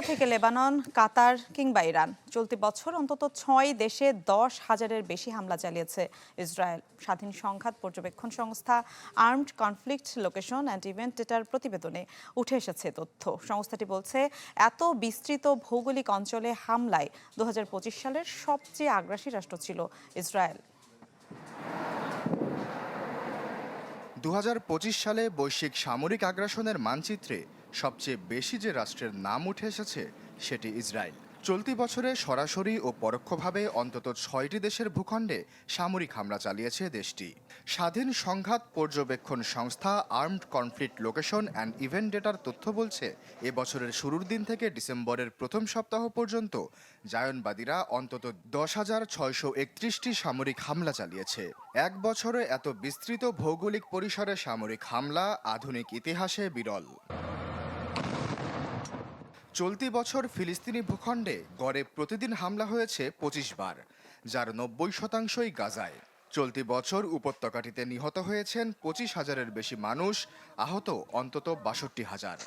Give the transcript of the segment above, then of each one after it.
থেকে লেবানন, কাতার কিংবা ইরান, চলতি বছর অন্তত 6 দেশে 10,000-এর বেশি হামলা চালিয়েছে ইসরায়েল। স্বাধীন সংঘাত পর্যবেক্ষণ সংস্থা armed conflict location and event ডেটার প্রতিবেদনে উঠে এসেছে তথ্য। সংস্থাটি বলছে, এত বিস্তৃত ভৌগোলিক অঞ্চলে হামলায় 2025 সালের সবচেয়ে আগ্রাসী রাষ্ট্র ছিল ইসরায়েল। 2025 সালে বৈশ্বিক সামরিক আগ্রাসনের মানচিত্রে সবচেয়ে বেশি যে রাষ্ট্রের নাম উঠে এসেছে সেটি ইসরায়েল। চলতি বছরে সরাসরি ও পরোক্ষভাবে অন্তত 6টি দেশের ভূখণ্ডে সামরিক হামলা চালিয়েছে দেশটি। স্বাধীন সংঘাত পর্যবেক্ষণ সংস্থা armed conflict location and event ডেটার তথ্য বলছে, এ বছরের শুরুর দিন থেকে ডিসেম্বরের প্রথম সপ্তাহ পর্যন্ত জায়নবাদীরা অন্তত 10,631টি সামরিক হামলা চালিয়েছে। এক বছরে এত বিস্তৃত ভৌগোলিক পরিসরে সামরিক হামলা আধুনিক ইতিহাসে বিরল। চলতি বছর ফিলিস্তিনি ভূখণ্ডে গড়ে প্রতিদিন হামলা হয়েছে 25 বার, যার 90%ই গাজায়। চলতি বছর উপত্যকাটিতে নিহত হয়েছেন 25,000-এর বেশি মানুষ, আহত অন্তত 62,000।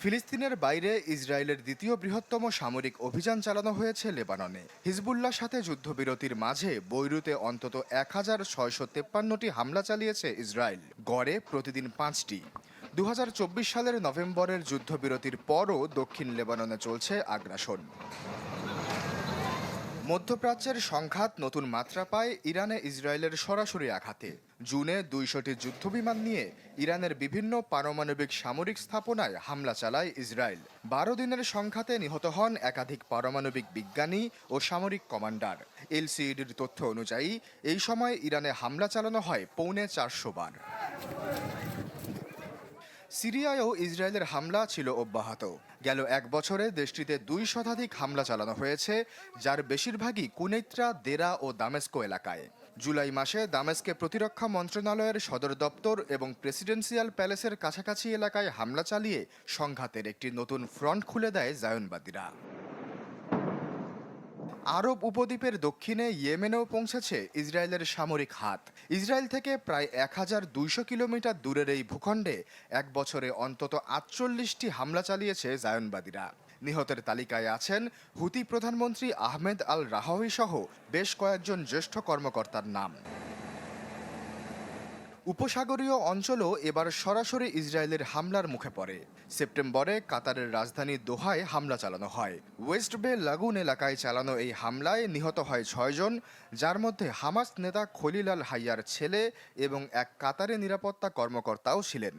ফিলিস্তিনের বাইরে ইসরায়েলের দ্বিতীয় বৃহত্তম সামরিক অভিযান চালানো হয়েছে লেবাননে। হিজবুল্লাহর সাথে যুদ্ধবিরতির মাঝে বৈরুতে অন্তত 1,653টি হামলা চালিয়েছে ইসরায়েল, গড়ে প্রতিদিন 5টি। 2024 সালের নভেম্বরের যুদ্ধবিরতির পরও দক্ষিণ লেবাননে চলছে আগ্রাসন। মধ্যপ্রাচ্যের সংঘাত নতুন মাত্রা পায় ইরানে ইসরায়েলের সরাসরি আঘাতে। জুনে 200টি যুদ্ধবিমান নিয়ে ইরানের বিভিন্ন পারমাণবিক সামরিক স্থাপনায় হামলা চালায় ইসরায়েল। 12 দিনের সংঘাতে নিহত হন একাধিক পারমাণবিক বিজ্ঞানী ও সামরিক কমান্ডার। এলসিইডির তথ্য অনুযায়ী এই সময় ইরানে হামলা চালানো হয় পৌনে 400 বার। সিরিয়ায়ও ইসরায়েলের হামলা ছিল অব্যাহত। গেল এক বছরে দেশটিতে 2 শতাধিক হামলা চালানো হয়েছে, যার বেশিরভাগই কুনেইত্রা, দেরা ও দামেস্কো এলাকায়। জুলাই মাসে দামেস্কে প্রতিরক্ষা মন্ত্রণালয়ের সদর দপ্তর এবং প্রেসিডেন্সিয়াল প্যালেসের কাছাকাছি এলাকায় হামলা চালিয়ে সংঘাতের একটি নতুন ফ্রন্ট খুলে দেয় জায়নবাদীরা। আরব উপদ্বীপের দক্ষিণে ইয়েমেনেও পৌঁছেছে ইসরায়েলের সামরিক হাত। ইসরায়েল থেকে প্রায় 1,200 কিলোমিটার দূরের এই ভূখণ্ডে এক বছরে অন্তত 48টি হামলা চালিয়েছে জায়নবাদীরা। নিহতের তালিকায় আছেন হুতি প্রধানমন্ত্রী আহমেদ আল রাহাওয়ি সহ বেশ কয়েকজন জ্যেষ্ঠ কর্মকর্তার নাম। উপসাগরীয় অঞ্চলও এবার সরাসরি ইসরায়েলের হামলার মুখে পড়ে। সেপ্টেম্বরে কাতারের রাজধানী দোহায় হামলা চালানো হয়। ওয়েস্ট বে লাগুন এলাকায় চালানো এই হামলায় নিহত হয় 6 জন, যার মধ্যে হামাস নেতা খলিল আল হাইয়ার ছেলে এবং এক কাতারে নিরাপত্তা কর্মকর্তাও ছিলেন।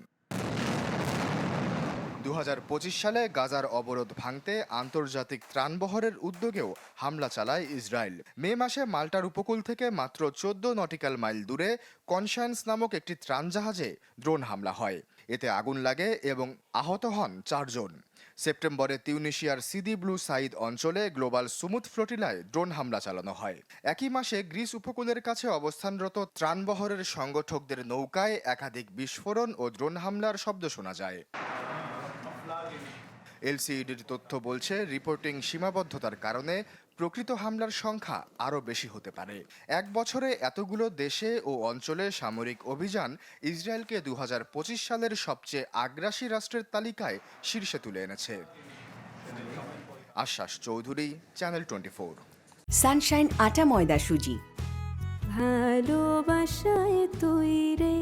2025 সালে গাজার অবরোধ ভাঙতে আন্তর্জাতিক ত্রাণবহরের উদ্যোগেও হামলা চালায় ইসরায়েল। মে মাসে মাল্টার উপকূল থেকে মাত্র 14 নটিক্যাল মাইল দূরে কনসায়েন্স নামক একটি ত্রাণ জাহাজে ড্রোন হামলা হয়। এতে আগুন লাগে এবং আহত হন 4 জন। সেপ্টেম্বরে তিউনিশিয়ার সিদি ব্লু সাইদ অঞ্চলে গ্লোবাল সুমুদ ফ্লোটিলায় ড্রোন হামলা চালানো হয়। একই মাসে গ্রিস উপকূলের কাছে অবস্থানরত ত্রাণবহরের সংগঠকদের নৌকায় একাধিক বিস্ফোরণ ও ড্রোন হামলার শব্দ শোনা যায়। এলসিইডির তথ্য বলছে, রিপোর্টিং সীমাবদ্ধতার কারণে প্রকৃত হামলার সংখ্যা আরও বেশি হতে পারে। এক বছরে এতগুলো দেশে ও অঞ্চলে সামরিক অভিযান ইসরায়েলকে 2025 সালের সবচেয়ে আগ্রাসী রাষ্ট্রের তালিকায় শীর্ষে তুলে এনেছে। আশ্বাস চৌধুরী, চ্যানেল 24। সানশাইন আটা ময়দা সুজি, ভালোবাসায় তৈরি।